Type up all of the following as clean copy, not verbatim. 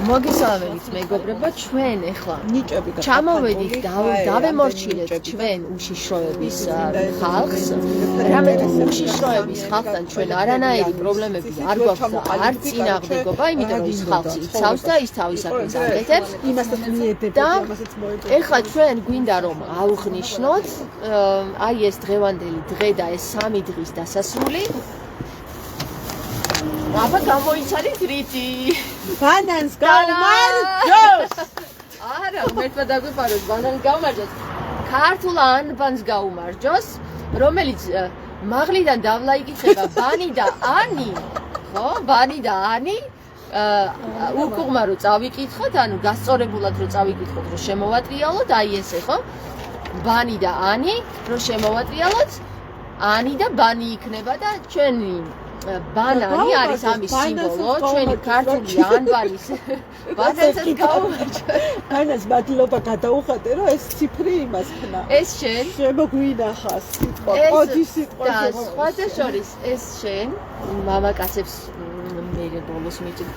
მოგესალმებით მეგობრებო, ჩვენ ახლა ჩამოვედით დავემორჩილეთ ჩვენ უშიშროების ხალხს. რამე თუ უშიშროების ხალხთან ჩვენ არანაირი პრობლემები არ გვაქვს და არ წინააღმდეგობა, იმიტომ რომ ის ხალხი იცავს და ის თავის საქმეს აკეთებს. იმასაც მიედებს და ახლა ჩვენ გვინდა რომ ავღნიშნოთ აი ეს დღევანდელი დღე და ეს 3 დღის დასასრული. აბა გამოიცადეთ რითი ბანანს გაუმარჯოს არა მერტმა დაგვიფაროს ბანანი გაუმარჯოს ქართულ ანბანს გაუმარჯოს რომელიც მაღლიდან დავლაიკითხება ბანი და ანი ხო ბანი და ანი უკუღმა რომ წავიკითხოთ ანუ გასწორებულად რომ წავიკითხოთ რომ შემოვატრიალოთ აი ესე ხო ბანი და ანი რომ შემოვატრიალოთ ანი და ბანი იქნება და ჩვენი ბანანი არის ამის სიმბოლო, ჩვენი ქართული ანბანის ბანანსაც გაუმარჯოს. ბანანს მადლობა გადაუხადე, რომ ეს ციფრი იმას ხნა. ეს შენ შემოგვინახა სიტყვა, ოდი სიტყვა და სხვათა შორის ეს შენ მამაკაცებს მე ბოლოს მიჭირ.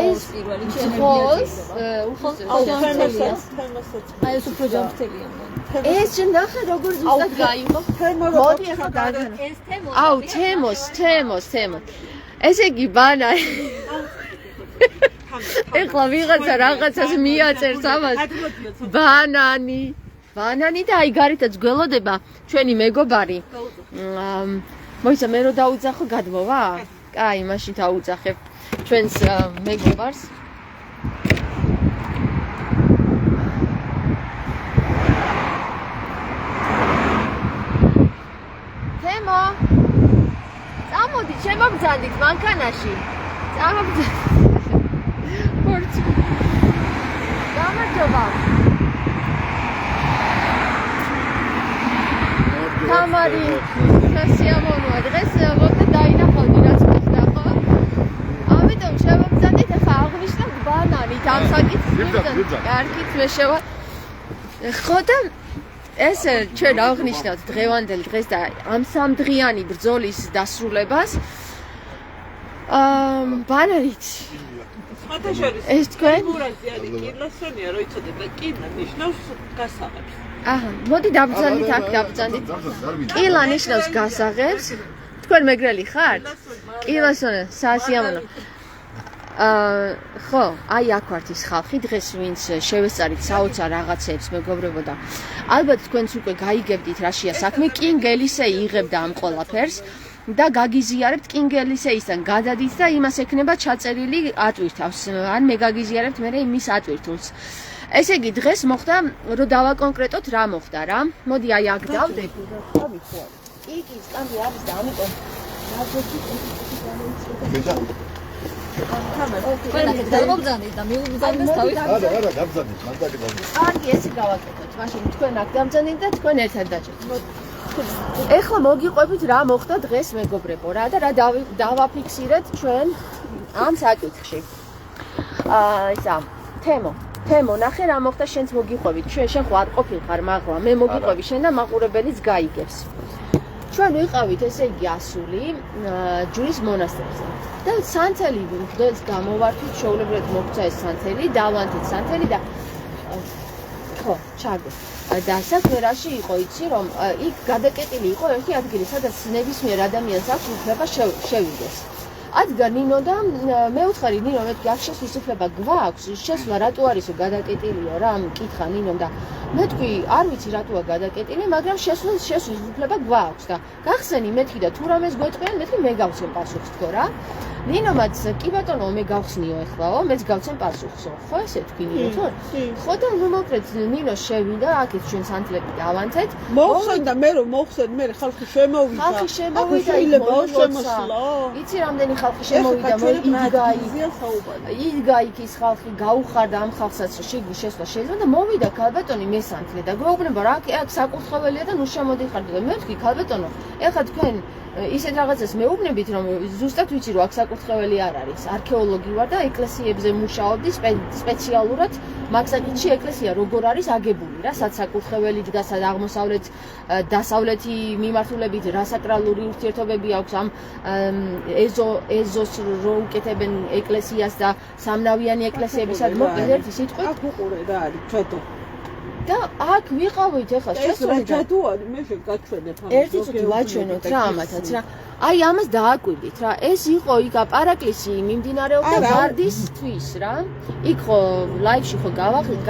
ეს პირველი ჩემს აი ეს უფრო ჯანმრთელია. ეს შენ ნახე როგორ ზუსტად გაიგო. მოდი ახლა დაგან. ეს თემო. აუ თემოს. ესე იგი ბანანი. ეხლა ვიღაცა რაღაცას მიაწერს ამას. ბანანი და აი გარეთაც გველოდება ჩვენი მეგობარი. მოიცა მე რო დაუძახო გადმოვა? კაი, მაშინ დაუძახებ ჩვენს მეგობარს. თემო წამოდი, შემოგძანდით მანქანაში. წამოგძანდით. ხორცი. გამარჯობა. თამარი, სასიამოვნოა. დღეს მოხდა დაინახავდი რაც მოხდა, ხო? ამიტომ შემოგძანდით, ახლა აღნიშნავთ ბანანით ამ საკითხს. კარგით, მე შევა. ხო და ეს ჩვენ აღნიშნავთ დღევანდელ დღეს და ამ 3 დღიანი ბრძოლის დასრულებას. ბანანით. ეს თქვენ? კილასონია რო იცოდეთ და კილა ნიშნავს გასაღებს. აჰა, მოდი დაბრძანდით აქ დაბრძანდით. კილა ნიშნავს გასაღებს. თქვენ მეგრელი ხართ? კილასონია, სასიამოვნო. ხო, აი აქ ვართ ის ხალხი დღეს ვინც შევესწარით საოცარ რაღაცებს მეგობრებო და ალბათ თქვენც უკვე გაიგებდით რაშია საქმე. კინგელისეი იღებდა ამ ყველაფერს და გაგიზიარებთ კინგელისეისთან გადადით და იმას ექნება ჩაწერილი ატვირთავს. ან მე გაგიზიარებთ მე იმის ატვირთულს. ესე იგი დღეს მოხდა რომ დავაკონკრეტოთ რა მოხდა რა. მოდი აი აქ დავდებ. კი, სკამბი არის და ამიტომ გამოგძანდით და მიუგზავნეს თავის. არა, გამგზავნით, მან დაგძავნით. კარგი, ესე გავაკეთოთ. მაშინ თქვენ აქ დამძანდით და თქვენ ერთად დაჭერთ. ეხლა მოგიყვებით რა მოხდა დღეს მეგობრებო რა და რა დავაფიქსირეთ ჩვენ ამ საკითხში. ისა, თემო, ნახე რა მოხდა შენც მოგიყვებით. შენ ხო არ ყოფილხარ მაღლა, მე მოგიყვები შენ და მაყურებელიც გაიგებს. ჩვენ ვიყავით ესე იგი ასული ჯვრის მონასტერზე და სანთელი დღეს გამოვართვით შეულებრივად მოგცა ეს სანთელი დავანთით სანთელი და ხო ჩაგო და საქმე რაში იყო იცი რომ იქ გადაკეტილი იყო ერთი ადგილი სადაც ნებისმიერ ადამიანს აქვს უფლება შევიდეს ადგა ნინო და მე ვუთხარი ნინო მეთქი აქ შესვლის უფლება გვაქვს შესვლა რატო არისო გადაკეტილიო რა მკითხა ნინომ და მეთქვი არ ვიცი რატოა გადაკეტილი მაგრამ შესვლის უფლება გვაქვს და გახსენი მეთქი და თუ რამეს გვეტყვიან მეთქი მე გავცემ პასუხს თქო რა ნინომაც კი ბატონო მე გავხსნიო ეხლაო მეც გავცემ პასუხსო ხო ესე თქვი ნინო თუ ხო და მოკლედ ნინო შევიდა აქეთ ჩვენ სანთლები დავანთეთ მოხსენდა მე რომ მოხსენ მე ხალხი შემოვიდა იქ შემოსვლა იცი რამდენი ხალხი შემოვიდა იდგა იქ ის ხალხი გაუხარდა ამ ხალხსაც რომ შეგვი შესვლა შეიძლება და მოვიდა ქალბატონი მესანთლე და გვეუბნება რა აქ საკურთხეველია და ნუ შემოდიხარდეთ და მე ვთქვი ქალბატონო ეხლა თქვენ ისეთ რაღაცას მეუბნებით, რომ ზუსტად ვიცი, რომ აქ საკურთხეველი არ არის. არქეოლოგი ვარ და ეკლესიებზე მუშაობდი სპეციალურად მაგ საკითხში ეკლესია როგორ არის აგებული რა, სად საკურთხეველი დგას, სად დასავლეთი მიმართულებით რა საკრალური ურთიერთობები აქვს ამ ეზოს რო უკეთებენ ეკლესიას და სამნავიანი ეკლესიებისად მოკლედ ერთი სიტყვით აქ უყურე რა არის ჩადო და აქ ვიყავით ახლა შესული და ჩადო არის მე შეგაჩვენებ ერთი წუთი ვაჩვენოთ რა ამათაც რა აი ამას დააკვირდით რა ეს იყო იქ პარაკლისი მიმდინარეობდა ვარდისთვის რა იქ ხო ლაივში ხო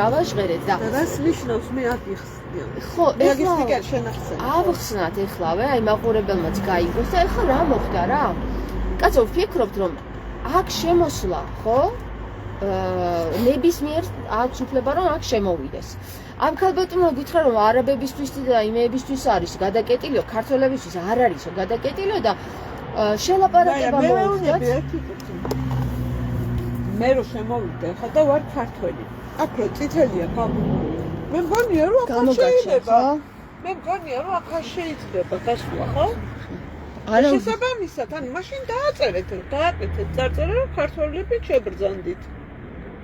გავაჟღერეთ და რას ნიშნავს მე აკიხსნია ხო ეხლა შენახსენ ავხსნათ ეხლავე აი მაყურებელმაც გაიგოს და ეხლა რა მოხდა რა კაცო ვფიქრობთ რომ აქ შემოსვლა ხო ნებისმიერ აქვს უფლება რომ აქ შემოვიდეს ამ ქალბატონმა გითხრა რომ არაბებისთვის და იმეებისთვის არის გადაკეტილიო ქართველებისთვის არ არისო გადაკეტილიო და შელაპარაკება მოხდათ მე რო შემოვიდე ხა და ვარ ქართველი აქ რო წითელია გამომული მე მგონია რომ აქ შეიძლება მე მგონია რომ აქ შეიძლება გასვლა ხო არა შესაბამისად ან მაშინ დააწერეთ წარწერა რომ ქართველები შებრძანდით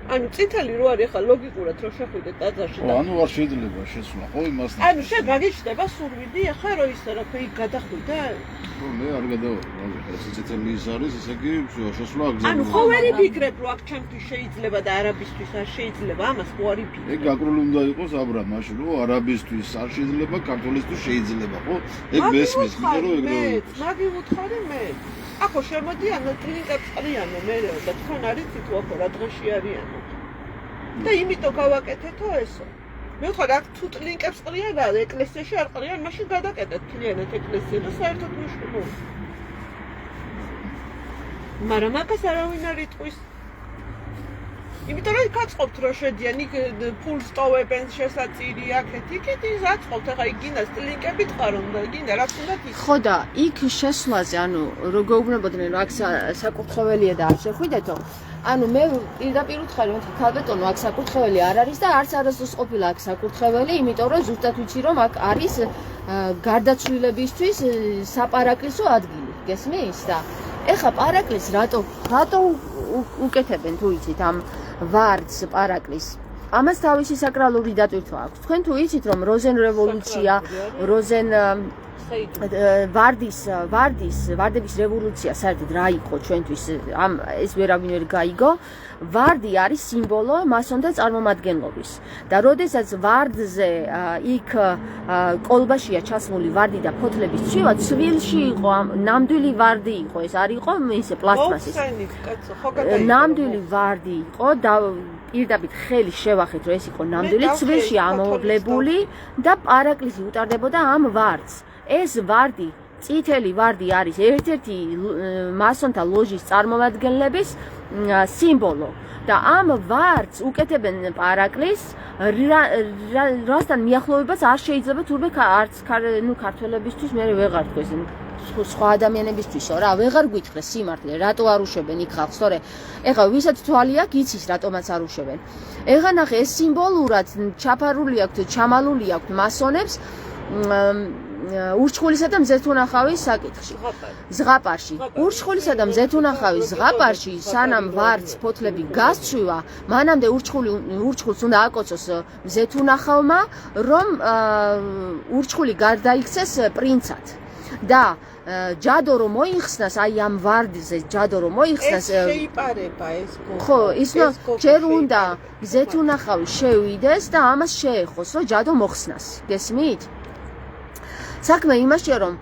ანუ წითელი რო არის ახლა ლოგიკურად რო შეხვიდეთ ტაძარში და ანუ არ შეიძლება შესვლა ხო იმას ანუ შეგაგიჩნდება სურვილი ახლა რო ისე რა ხო იქ გადახვიდე ხო მე არ გადავარ ეს წითელი ის არის ესე იგი შესვლა აგზავნა ანუ ხო ვერი ფიქრებ რომ აქ ჩემთვის შეიძლება და არაბისთვის არ შეიძლება ამას ხო არ იფიქრე ეგ გაკრული უნდა იყოს აბრა მაშინ რომ არაბისთვის არ შეიძლება ქართველისთვის შეიძლება ხო ეგ მესმის იმიტომ რომ ეგ მაგი უთხარი მე ახო შემოდიანო ტრინკებს ყრიანო მე და თქვენ არიცით ხო რა დღეში არიანო და იმიტომ გავაკეთეთო ესო მე ვთქვა რა თუ ტრინკებს ყრიან და ეკლესიაში არ ყრიან მაშინ გადაკეთეთ მთლიანად ეკლესია და საერთოდ მნიშვნელობა მაგრამ მაგას არავინ არ იტყვის იმიტომ რომ გაწყობთ რომ შედიან იქ ფულს ტოვებენ შესაწირი აქეთ იქით ის აწყობთ ახლა იგინას ტრინკები ტყარონ და იგინა რაც უნდა ის ხო და იქ შესვლაზე ანუ რო გეუბნებოდნენ რომ აქ საკურთხეველია და არ შეხვიდეთო ანუ მე პირდაპირ ვთქვი რომ ქალბატონო აქ საკურთხეველი არ არის და არც არასდროს ყოფილა აქ საკურთხეველი იმიტომ რომ ზუსტად ვიცი რომ აქ არის გარდაცვლილებისთვის საპარაკლისო ადგილი გესმის და ეხა პარაკლის რატო უკეთებენ თუ იცით ამ ვარდს პარაკლის ამას თავისი საკრალური დატვირთვა აქვს თქვენ თუ იცით რომ როზენ რევოლუცია როზენ ვარდების რევოლუცია საერთოდ რა იყო ჩვენთვის ამ ეს ვერავინ ვერ გაიგო ვარდი არის სიმბოლო მასონთა წარმომადგენლობის და როდესაც ვარდზე იქ კოლბაშია ჩასმული ვარდი და ფოთლების ცვივა ცვილში იყო ნამდვილი ვარდი იყო ეს არ იყო ისე პლასტმასის ნამდვილი ვარდი იყო და პირდაპირ ხელი შევახეთ რომ ეს იყო ნამდვილი ცვილში ამოვლებული და პარაკლისი უტარდებოდა ამ ვარდს ეს ვარდი წითელი ვარდი არის ერთ-ერთი მასონთა ლოჟის წარმომადგენლების სიმბოლო და ამ ვარდს უკეთებენ პარაკლის რასთან მიახლოებას არ შეიძლება თურმე არც ქართველებისთვის მე ვეღარ თქვეს სხვა ადამიანებისთვისო რა ვეღარ გვითხრე სიმართლე რატო არ უშვებენ იქ ხალხს თორე ეხლა ვისაც თვალი აქვს იცის რატომაც არ უშვებენ ეხლა ნახე ეს სიმბოლურად ჩაფარული აქვს ჩამალული აქვს მასონებს ურჩხულისა და მზეთუნახავის საკითხში ზღაპარში ურჩხულისა და მზეთუნახავის ზღაპარში სანამ ვარდს ფოთლები გასცვივა მანამდე ურჩხულს უნდა აკოცოს მზეთუნახავმა რომ ურჩხული გარდაიქცეს პრინცად და ჯადო რომ მოიხსნას აი ამ ვარდზე ჯადო რომ მოიხსნას შეიპარება ეს ხო ისნო ჯერ უნდა მზეთუნახავი შევიდეს და ამას შეეხოს რომ ჯადო მოხსნას გესმით საქმე იმაშია რომ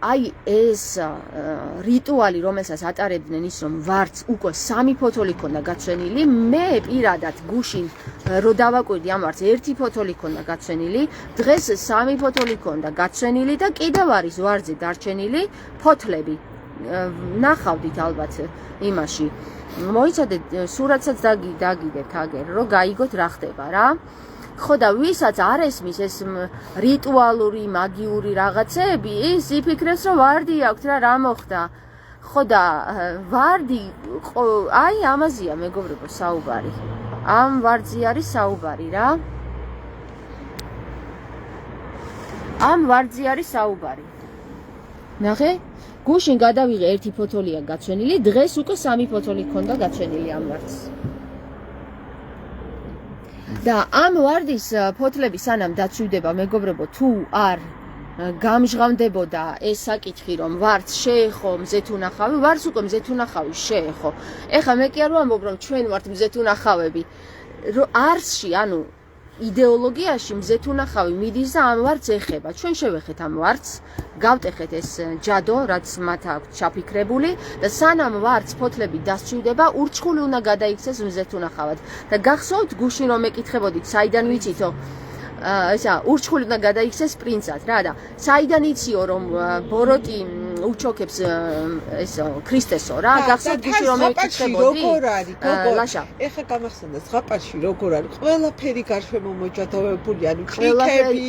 აი ეს რიტუალი რომელსაც ატარებდნენ ის რომ ვარდს უკვე 3 ფოთოლი ქონდა გაცვენილი მე პირადად გუშინ რო დავაკვირდი ამ ვარდს 1 ფოთოლი ქონდა გაცვენილი დღეს 3 ფოთოლი ქონდა გაცვენილი და კიდევ არის ვარდზე დარჩენილი ფოთლები ნახავდით ალბათ იმაში მოიცადეთ სურათსაც დაგიდეთ აგერ რომ გაიგოთ რა ხდება რა ხო და ვისაც არ ესმის ეს რიტუალური მაგიური რაღაცები ის იფიქრებს რომ ვარდი აქვს რა მოხდა ხო და ვარდი აი ამაზეა მეგობრებო საუბარი ამ ვარდზე არის საუბარი რა ამ ვარდზე არის საუბარი ნახე? გუშინ გადავიღე ერთი ფოთოლია გაჩვენილი, დღეს უკვე 3 ფოთოლი ქონდა გაჩვენილი ამ ვარდს. და ამ ვარდის ფოთლები სანამ დაცვიდება, მეგობრებო, თუ არ გამჟღავდებოდა ეს საკითხი, რომ ვარდს შეეხო მზეთუნახავი, ვარდს უკვე მზეთუნახავი შეეხო. ეხლა მე კი არ ვამბობ, რომ ჩვენ ვართ მზეთუნახავები. არსში, ანუ იდეოლოგიაში მზეთუნახავი მიდის და ამ ვარდს ეხება. ჩვენ შევეხეთ ამ ვარდს, გავტეხეთ ეს ჯადო, რაც მათ აქვს ჩაფიქრებული და სანამ ვარდს ფოთლები დასჩივდება, ურჩხული უნდა გადაიქცეს მზეთუნახავად. და გახსოვთ გუშინ რომ ეკითხებოდით, საიდან ვიცითო? ესა ურჩხული უნდა გადაიქცეს პრინცად რა და საიდან იციო რომ ბოროტი უჩოქებს ეს ქრისტესო რა გახსოვთ გუშინ რომ ეკითხებოდი როგორ არის გოგო ლაშა ეხა გამახსენდა ზღაპარში როგორ არის ყველაფერი გარშემო მოჯადოვებული ანუ ჭიქები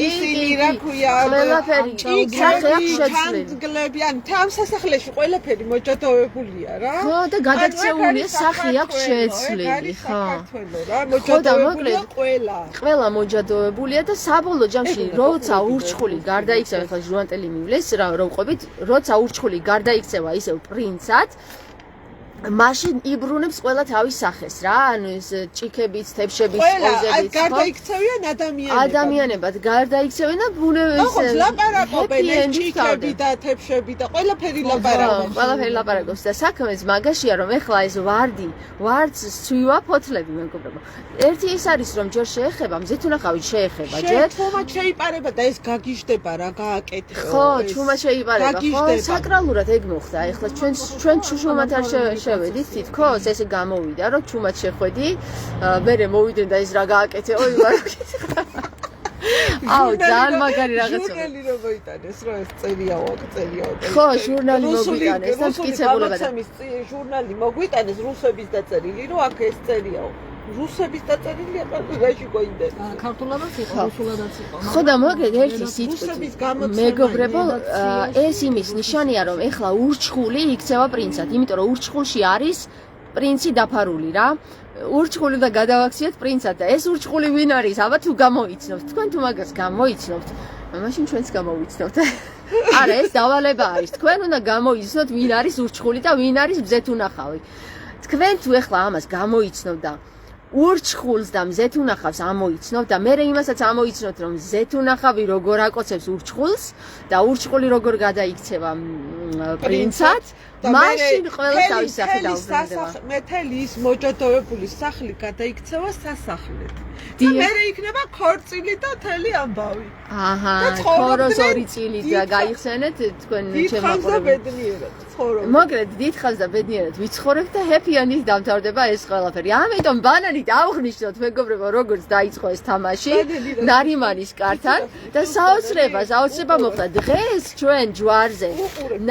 ისინი რა ქვია ყველაფერი სახე აქვს შეცვლილი ჩანძგლები ან თან სასახლეში ყველაფერი მოჯადოვებულია რა ხო და გადაქცეულია სახე აქვს შეცვლილი ხო მოჯადოვებულია ყველა მოჯადოებულია და საბოლოო ჯამში როცა ურჩხული გარდაიქცევა ახლა ჟუანტელი მივლეს რა რომ ყვებით როცა ურჩხული გარდაიქცევა ისევ პრინცად მაშინ იბრუნებს ყველა თავის სახეს რა ანუ ეს ჭიქებიც თებშებიც პოზებიც გარდაიქცევიან ადამიანებად გარდაიქცევენ და ბუნებრივად ლაპარაკობენ ეს ჭიქები და თებშები და ყველაფერი ლაპარაკობს ყველაფერი ლაპარაკობს და საქმეც მაგაშია რომ ეხლა ეს ვარდს ცვივა ფოთლები მეგობრებო ერთი ის არის რომ ჯერ შეეხება მზეთუნახავი შეეხება ჯერ თუმაც შეიპარება და ეს გაგიჟდება რა გააკეთე ხო თუმაც შეიპარება ხო საკრალურად ეგ მოხდა ეხლა ჩვენ ჩუშუმად არ შევედით თითქოს ესე გამოვიდა რომ ჩუმად შეხვედი მერე მოვიდნენ და ეს რა გააკეთე ой აუ ძალიან მაგარი რაღაცა ჟურნალი რომ მოიტანეს რომ ეს წერიაო ხო ჟურნალი მოგვიტანეს და მტკიცებულება და ჟურნალი მოგვიტანეს რუსების დაწერილი რომ აქ ეს წერიაო რუსების დაწერილი აპარატურაში გოინდა ქართულადაც იყო რუსულადაც იყო ხო და მოგეთ ერთი სიტყვით მეგობრებო ეს იმის ნიშანია რომ ეხლა ურჩხული იქცევა პრინცად იმიტომ რომ ურჩხულში არის პრინცი დაფარული რა ურჩხული და გადავაქციოთ პრინცად და ეს ურჩხული ვინ არის აბა თუ გამოიცნობთ თქვენ თუ მაგას გამოიცნობთ მაშინ ჩვენც გამოვიცნობთ არა ეს დავალება არის თქვენ უნდა გამოიცნოთ ვინ არის ურჩხული და ვინ არის მზეთუნახავი თქვენ თუ ეხლა ამას გამოიცნობთ და ურჩხულს და მზეთუნახავს ამოიცნობთ და მერე იმასაც ამოიცნობთ რომ მზეთუნახავი როგორ აკოცებს ურჩხულს და ურჩხული როგორ გადაიქცევა პრინცად მაშინ ყველა თავის სახე დაუბრუნდება მთელი ის მოჯადოვებული სახლი გადაიქცევა სასახლედ და მერე იქნება ქორწილი და მთელი ამბავი აჰა ქოროს 2 წილი და გაიხსენეთ თქვენ ჩემაყურებელი მოგრედ დიდხანს და ბედნიერად ვიცხოვრებთ და ჰეპი-ენდით დამთავრდება ეს ყველაფერი ამიტომ ბანანით ავღნიშნოთ მეგობრებო როგორც დაიწყო ეს თამაში ნარიმანის კართან და საოცრება მოხდა დღეს ჩვენ ჯვარზე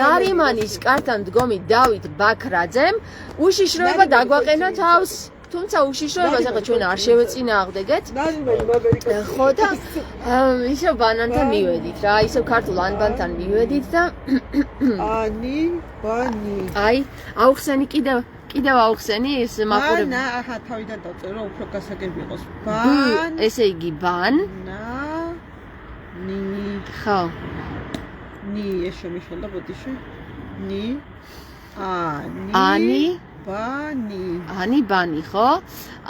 ნარიმანის კართან დგომით დავით ბაქრაძემ უშიშროება დაგვაყენა თავს თუმცა უშიშროებას ახლა ჩვენ არ შევეწინააღმდეგეთ ხო და ისევ ბანანთან მივედით რა ისევ ქართულ ანბანთან მივედით და ბანი აი აუხსენი კიდევ აუხსენი ეს მაყურებელი ბანა აჰა თავიდან დავწერო უფრო გასაგები იყოს ბან ესე იგი ბან ნი ხო ნი ეს შემიშველა ბოდიში ნი ანი ბანი ხო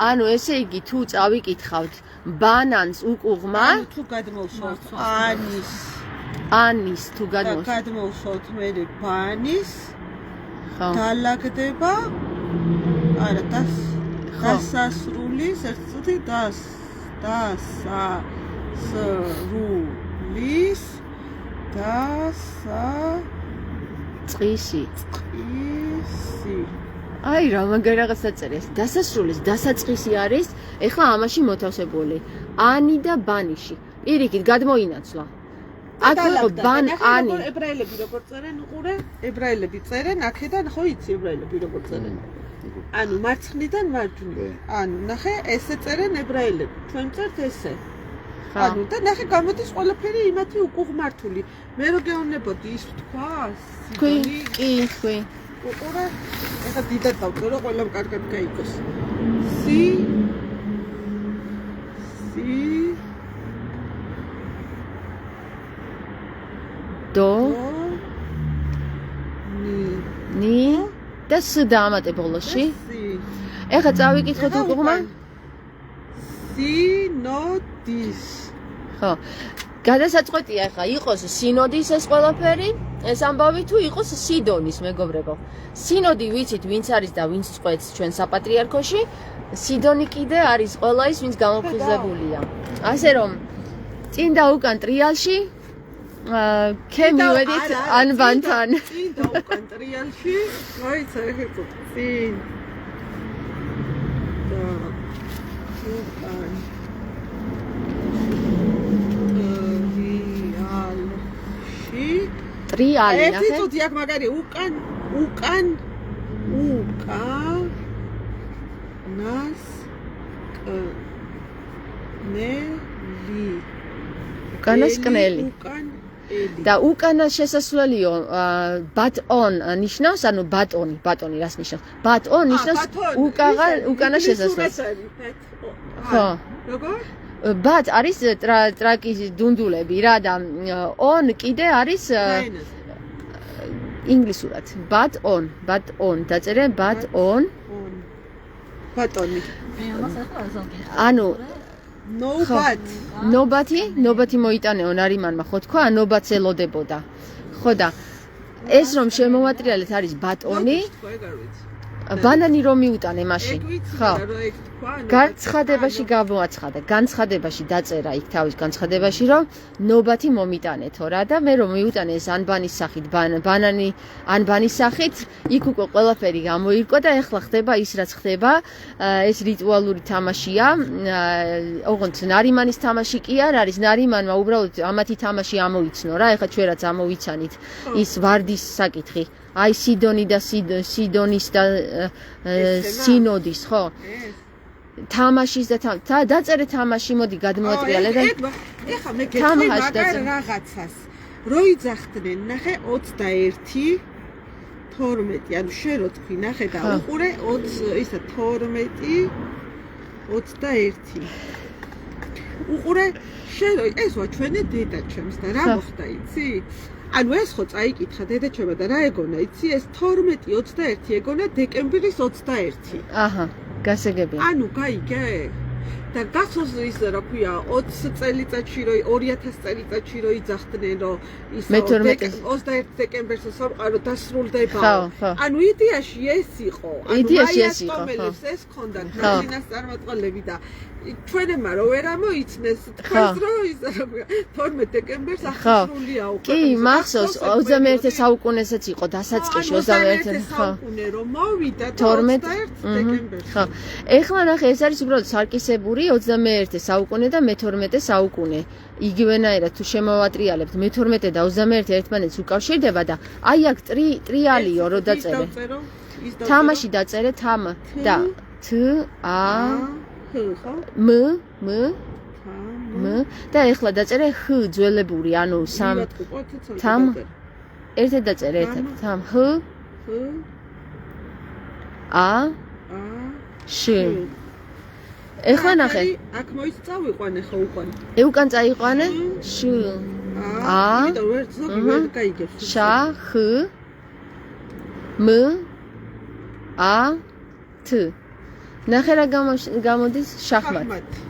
ანუ ესე იგი თუ წავიკითხავთ ბანანს უკუღმა თუ გადმოვსვათ ანის თუ გადმოვსვათ მე ბანის დალაგდება არა დასასრულის ერთი დასასრულის წqisi აი რა მაგარი რაღაც დაწერეს დასასრულის დასაწყისი არის ეხლა ამაში მოთავსებული ანი და ბანიში პირიქით გადმოინაცვლა აქ იყო ბან ანი ებრაელები როგორ წერენ უყურე ებრაელები წერენ აქედან ხო იცი ებრაელები როგორ წერენ ანუ მარცხნიდან მარჯვნივ ანუ ნახე ესე წერენ ებრაელები ჩვენ წერთ ესე ანუ და ნახე გამოდის ყველაფერი იმათი უკუღმართული მე რო გეუბნებოდი ის თქვა თქვი უყურე ეხა დიდად დავწერო ყველამ კარგად გაიგოს დო და S დაამატე ბოლოში. სი. ეხლა წავიკითხოთ უყურმა. სინოდის. ხო. გადასაწყვეტია ეხლა იყოს სინოდის ეს ყველაფერი, ეს ამბავი თუ იყოს სიდონის, მეგობრებო. სინოდი ვიცით, ვინც არის და ვინც წყვეტს ჩვენ საპატრიარქოში, სიდონი კიდე არის ყველა ის, ვინც გამოფხიზლებულია. ასე რომ წინ და უკან ტრიალში ქე მივედით ანბანთან. წინ და უკან ტრიალში, მოიცა ეხლა წინ. და უკან ტრიალი ერთი წუთი აქ მაგარი უკან ნას კნელი უკანასკნელი და უკანა შესასვლელიო but on ნიშნავს ანუ ბატონი რას ნიშნავს but on ნიშნავს უკანა შესასვლელი ხო როგორ but არის ტრაკის დუნდულები რა და on კიდე არის ინგლისურად but on დაწერე but on ბატონი ანუ ნობათი მოიტანეო ნარიმანმა ხო თქვა ნობათს ელოდებოდა ხო და ეს რომ შემოვატრიალეთ არის ბატონი ბანანი რომ მიუტანე მაშინ ხო განცხადებაში დაწერა იქ თავის განცხადებაში რომ ნობათი მომიტანეთო რა და მე რომ მიუტანე ეს ანბანის სახით ბანანი ანბანის სახით იქ უკვე ყველაფერი გამოირკვა და ეხლა ხდება ის რაც ხდება ეს რიტუალური თამაშია ოღონდ ნარიმანის თამაში კი არ არის ნარიმანმა უბრალოდ ამათი თამაში ამოიცნო რა ეხლა ჩვენ რაც ამოვიცანით ის ვარდის საკითხი აი სიდონი და სიდონის და სინოდის ხო თამაშის და დაწერე თამაში მოდი გადმოატრიალე და ეხა მე გეტყვი მაგარ რაღაცას რო იძახდნენ ნახე 21 12 ანუ შენ რო თქვი ნახე და უყურე 20 ისა 12 21 უყურე შენ რო ეს ვა ჩვენი დედა ჩემს და რა მოხდა იცი ანუ ეს ხო წაიკითხა დედაჩემმა და რა ეგონა იცი ეს 12-21 ეგონა დეკემბრის 21 აჰა გასაგებია ანუ გაიგე და გასოს ის რა ქვია 20 წელიწადში რო 2000 წელიწადში რო იძახდნენ რომ ის 21 დეკემბერს სამყარო დასრულდება ანუ იდეაში ეს იყო ანუ ეს ქონდა ნაძინას წარმოწყალები და ჩვენებმა რო ვერ ამოიცნეს თქვენს რო ის რა ქვია 12 დეკემბერს აღსრულია უკვე კი მახსოვს 21 საუკუნესაც იყო დასაწყისში 21 საუკუნე რომ მოვიდა 12 დეკემბერს ხო ეხლა ნახე ეს არის უბრალოდ სარკისებური 21 საუკუნე და მე-12 საუკუნე იგივენაირად თუ შემოვატრიალებთ მე-12 და 21 ერთმანეთს უკავშირდება და აი აქ ტრიალიო რო დაწერე თამაში დაწერე თამ და თ ა მ და ეხლა დაწერე ხ ძველებური ანუ სამ თამ ერთად დაწერე ერთად თამ ხ ა შ ეხლა ნახე აქ მოიწავიყვანე ხო უკან უკან წაიყვანე შ ა შ ხ მ ა თ ნახე რა გამოდის შახმატი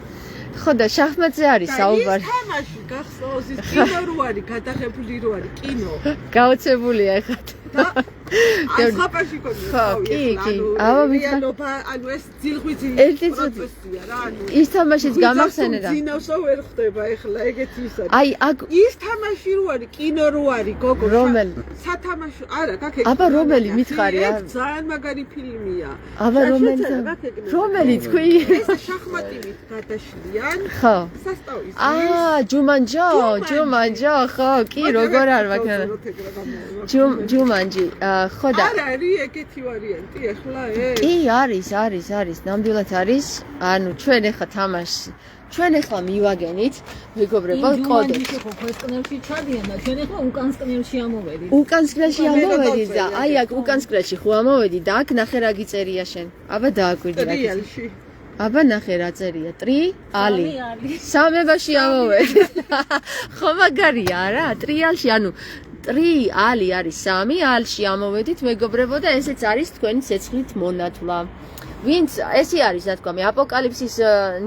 ხო და შახმატზე არის საუბარი ის თამაში გახსოვს ის კინო რო არის გადაღებული რო არის კინო გაოცებულია ეხლა და ასხაპაში ხო კი აბა რეალობა ანუ ეს ძილღვიძი პროცესია რა ანუ ის თამაშიც გამახსენე რა ძინავსო ვერ ხდება ეხლა ეგეთი ის არის აი აქ ის თამაში რო არის კინო რო არის გოგო რომელი სათამაშო არა გაკეთე აბა რომელი მითხარი ეს ძალიან მაგარი ფილმია აბა რომელი თქვი ეს შახმატივით გადაშლიან ხო სასტავის ჯუმანჯო ხო კი როგორ არ ვაქნა ჯუმანჯი ხო და არა არის ეგეთი ვარიანტი ახლა ეს კი არის ნამდვილად არის ანუ ჩვენ ახლა თამაში ჩვენ ახლა მივაგენით მეგობრებო კოდექსი ხო ქვესკნელში ჩადიან და ჩვენ ახლა უკანსკნელში ამოვედით უკანსკნელში ამოვედით და აი აქ უკანსკნელში ხო ამოვედი და აქ ნახე რა გიწერია შენ აბა დააკვირდი ტრიალში აბა ნახე რა წერია ტრიალი სამებაში ამოვედი ხო მაგარია რა ტრიალში ანუ Tri ali არის 3, ალში ამოვედით მეგობრებო და ესეც არის თქვენი ცეცხლით მონათვლა. Ვინც ესე არის, რა თქვა მე, აპოკალიფსის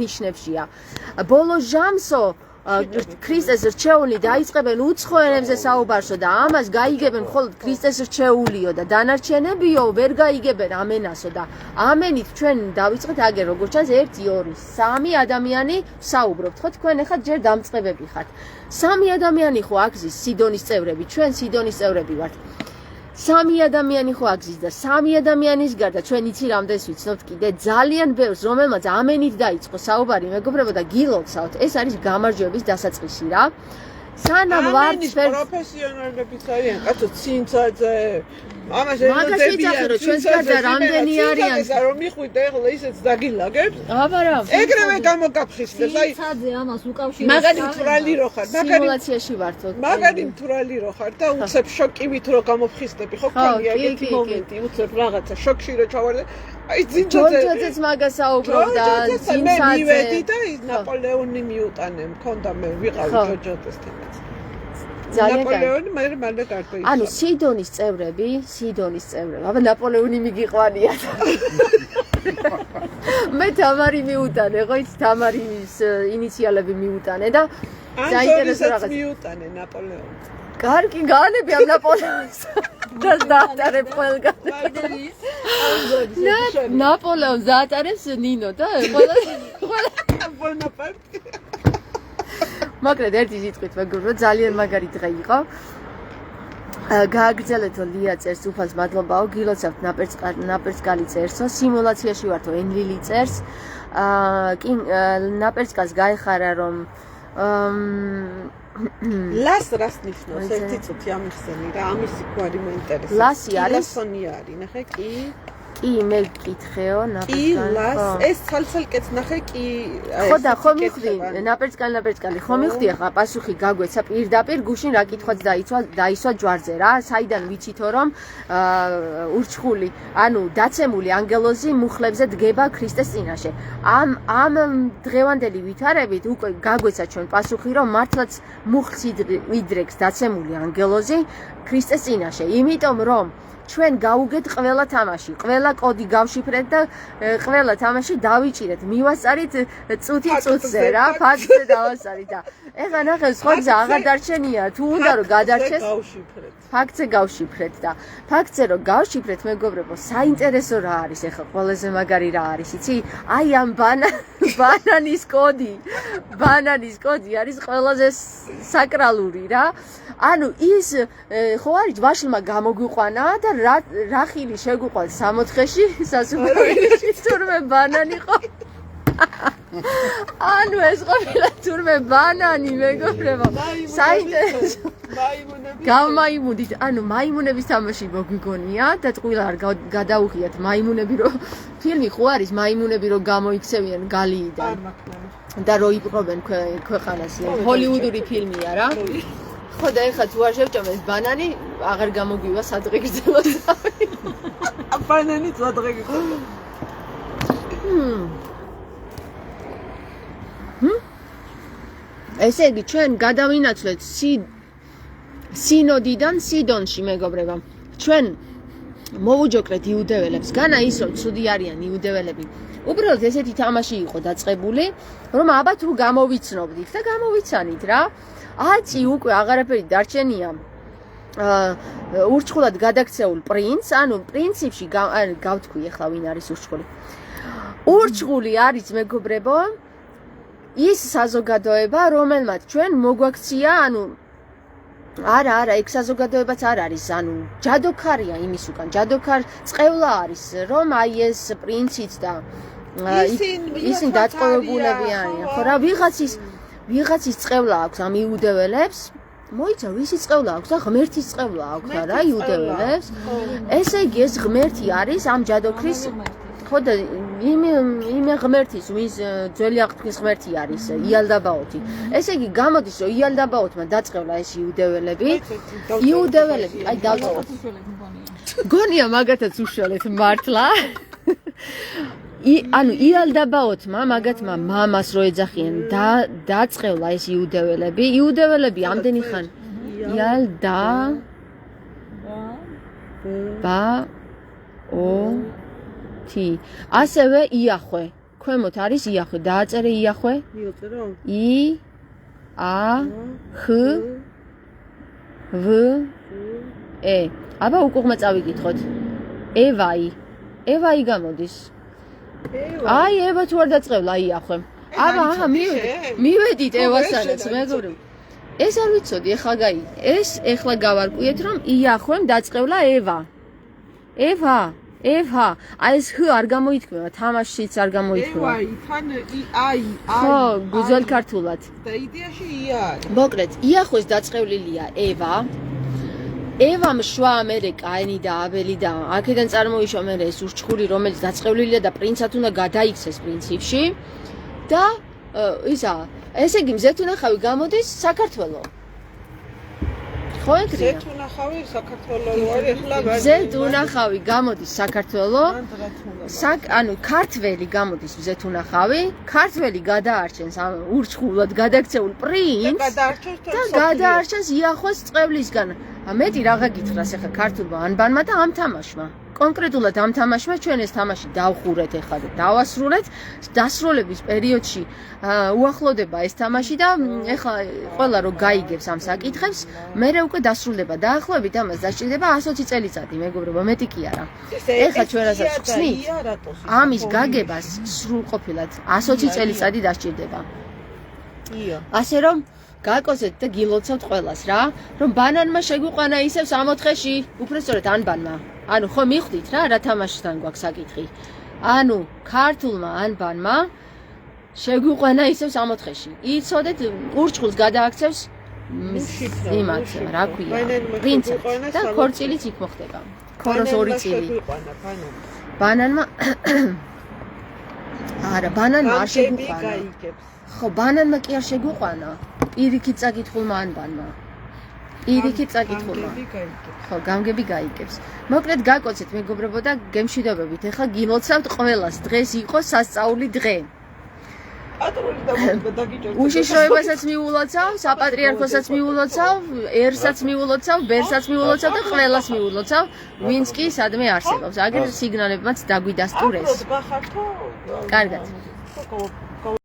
ნიშნებშია. ბოლო ჟამსო ქრისტეს რჩეული დაიწყებენ უცხო ენებზე საუბარსო და ამას გაიგებენ მხოლოდ ქრისტეს რჩეულიო და დანარჩენებიო ვერ გაიგებენ ამენასო და ამენით ჩვენ დავიწყეთ აგერ როგორც ჩანს 1 2 3 ადამიანი საუბრობთ ხო თქვენ ახლა ჯერ დამწყებები ხართ 3 ადამიანი ხო აგზის სიდონის წევრები ჩვენ სიდონის წევრები ვართ 3 ადამიანი ხო აგზის და 3 ადამიანის გარდა ჩვენ იცი რამდენს ვიცნობთ კიდე ძალიან ბევრს რომელმაც ამენით დაიწყო საუბარი მეგობრებო და გილოცავთ ეს არის გამარჯვების დასაწყისი რა სანამ ვარც პროფესიონალებიც არიან კაცო ცინცაძე ამას ელოდებიან ჩვენს გარდა რამდენი არიან რომ მიხვიდე ახლა ისეც დაგილაგებს აბა რა ეგრევე გამოგაფხიზდეს აი ცინცაძე ამას უკავშირებს მაგარი მთვრალი რო ხარ სიმულაციაში ვართო მაგარი მთვრალი რო ხარ და უცებ შოკივით რო გამოფხიზდები ხო ქონია ეგეთი მომენტი უცებ რაღაცა შოკში რო ჩავარდე აი ძინცაძეც მაგას საუბრობდა ძინცაძე მივედი და ის ნაპოლეონი მიუტანე მქონდა მე ვიყავი ჯოჯოთესთან ნაპოლეონი მალე გარკვეულ ანუ სიდონის წევრები აბა ნაპოლეონი მიგიყვანია მე თამარი მიუტანე ხო იცი თამარის ინიციალები მიუტანე და საინტერესო რაღაც მიუტანე ნაპოლეონს კარგი განები ამ ნაპოლეონს და დაატარებ ყველგან ნაპოლეონს დაატარებს ნინო და ყველა ბონაპარტი მაგრამ ერთი სიტყვით მეგობრებო ძალიან მაგარი დღე იყო გააგრძელეთო ლია წერს უფალს მადლობაო გილოცავთ ნაპერწკალი წერსო სიმულაციაში ვართო ენლილი წერს კი ნაპერწკალს გაეხარა რომ ლას რას ნიშნავს ერთი წუთი ამიხსენი რა ამისი გვარი მაინტერესებს ლასი არის ლასონი არის ნახე კი მე გკითხეო ნაპერწკალს ეს ცალცალკეც ნახე კი ხო და ხო მიხდი ნაპერწკალი ხო მიხდი ახლა პასუხი გაგვეცა პირდაპირ გუშინ რა კითხვაც დაისვა ჯვარზე რა საიდან ვიცითო რომ ურჩხული ანუ დაცემული ანგელოზი მუხლებზე დგება ქრისტეს წინაშე ამ დღევანდელი ვითარებით უკვე გაგვეცა ჩვენ პასუხი რომ მართლაც მუხლს იდრეკს დაცემული ანგელოზი ქრისტეს წინაშე იმიტომ რომ ჩვენ გავუგეთ ყველა თამაში, ყველა კოდი გავშიფრეთ და ყველა თამაში დავიჭირეთ. მივასწარით წუთი წუთზე რა, ფაქტზე დავასწარით და ეხლა ნახე სხვა გზა აღარ დარჩენია. თუ უნდა რომ გადარჩეს, ფაქტზე გავშიფრეთ და ფაქტზე რომ გავშიფრეთ, მეგობრებო, საინტერესო რა არის ეხლა ყველაზე მაგარი რა არის, იცი? აი ამ ბანანის კოდი არის ყველაზე საკრალური რა. ანუ ის ხო არის ვაშლმა გამოგვიყვანა და რა ხილი შეგვიყვანს 60-ში სასუპერმარკეტში თურმე ბანანი ხო ანუ ეს ყოფილა თურმე ბანანი მეგობრებო საინტერესო გამაიმუნდით ანუ მაიმუნების თამაში მოგვიგონია და წყვილ არ გადაუღიათ მაიმუნები რო ფილმი ხო არის მაიმუნები რო გამოიქცევიან გალიიდან და რო იპყრობენ ქვეყანას ჰოლივუდური ფილმია რა ხო და ეხლა თუ არ შევჭამ ეს ბანანი აღარ გამოგვივა სადღე გრძელოს ბანანი სადღე გრძელოს ესე იგი ჩვენ გადავინაცვლეთ სინოდიდან სიდონში მეგობრებო ჩვენ მოვუჯოქრეთ იუდეველებს განა ის რომ ცუდი არიან იუდეველები უბრალოდ ესეთი თამაში იყო დაწყებული რომ აბა თუ გამოვიცნობდით და გამოვიცანით რა აცი უკვე აღარაფერი დარჩენია ურჩხულად გადაქცეულ პრინცს ანუ პრინციპში გავთქვი ახლა ვინ არის ურჩხული ურჩხული არის მეგობრებო ის საზოგადოება რომელმაც ჩვენ მოგვაქცია ანუ არა ეგ საზოგადოებაც არ არის ანუ ჯადოქარია იმის უკან ჯადოქარ წყევლა არის რომ აი ეს პრინციც და ისინი დატყვევებულები არიან ხო რა ვიღაცის წყევლა აქვს ამ იუდეველებს მოიცა ვისი წყევლა აქვს და ღმერთის წყევლა აქვს რა იუდეველებს ესე იგი ეს ღმერთი არის ამ ჯადოქრის ხო და იმ ღმერთის ვინც ძველი აღთქმის ღმერთი არის იალდაბაოთი ესე იგი გამოდის რომ იალდაბაოთმა დაწყევლა ეს იუდეველები აი დავწყოთ გონია მაგათაც უშუალოდ მართლა ანუ იალდაბაოთმა მაგათმა მამას რო ეძახიან დაწყევლა ეს იუდეველები ამდენი ხანი იალდა ბა ო თი ასევე იახვე ქვემოთ არის იახვე დააწერე იახვე მიოწერო ი ა ხ ვ ე აბა უკუღმა წავიკითხოთ ევაი გამოდის აი ევა თუ არ დაწყევლა იახვე აბა აჰა მივედით ევასანაც მეგობრებო ეს არ ვიცოდი ეს ეხლა გავარკვიეთ რომ იახვემ დაწყევლა ევა აი ეს ჰ არ გამოითქმება თამაშიც არ გამოითქმება ევაი თან აი ხო გუძელ ქართულად და იდეაში ია არის მოკლედ იახვეს დაწყევლილია ევამ შვა მერე კაინი და აბელი და აქედან წარმოიშვა მერე ეს ურჩხული რომელიც დაწყევლილია და პრინცად უნდა გადაიქცეს პრინციპში და ისა ესე იგი მზეთუნახავი გამოდის საქართველო ხო ეგრეა მზეთუნახავი საქართველო არის ახლა მზეთუნახავი გამოდის საქართველო ანუ ქართველი გამოდის მზეთუნახავი ქართველი გადაარჩენს ამ ურჩხულად გადაქცეულ პრინცს და გადაარჩენს იახვეს წყევლისგან მეტი რაღა გითხრას ახლა ქართულმა ანბანმა და ამ თამაშმა კონკრეტულად ამ თამაშმა ჩვენ ეს თამაში დავხურეთ ახლა და დავასრულეთ დასრულების პერიოდში უახლოვდება ეს თამაში და ახლა ყველა რო გაიგებს ამ საკითხებს მერე უკვე დასრულდება დაახლოებით ამას დასჭირდება 120 წელიწადი მეგობრებო მეტი კი არა ახლა ჩვენ რასაც ხსნით ამის გაგებას სრულყოფილად 120 წელიწადი დასჭირდება ასე რომ გაკოცეთ და გილოცავთ ყველას რა რომ ბანანმა შეგვიყვანა ისევ 60-ში უბრალოდ ანბანმა ანუ ხო მიხვდით რა თამაშთან გვაქვს საკითხი ანუ ქართულმა ანბანმა შეგვიყვანა ისევ 60-ში იცოდეთ ურჩხულს გადააქცევს იმათ რა ქვია პრინცად და ქორწილიც იქ მოხდება ქოროს 2 წილი ბანანმა არა ბანანმა არ შეგვიყვანა ხო ბანანმა კი არ შეგვიყვანა პირიქით წაკითხულმა ანბანმა პირიქით წაკითხულმა ხო გამგები გაიგებს მოკლედ გაკოცეთ მეგობრებო და გემშვიდობებით ეხლა გილოცავთ ყველას დღეს იყო სასწაული დღე უშიშროებასაც მიულოცავ საპატრიარქოსაც მიულოცავ ერსაც მიულოცავ ბერსაც მიულოცავ და ყველას მიულოცავ ვინც კი სადმე არსებობს აგერ სიგნალებმაც დაგვიდასტურეს კარგად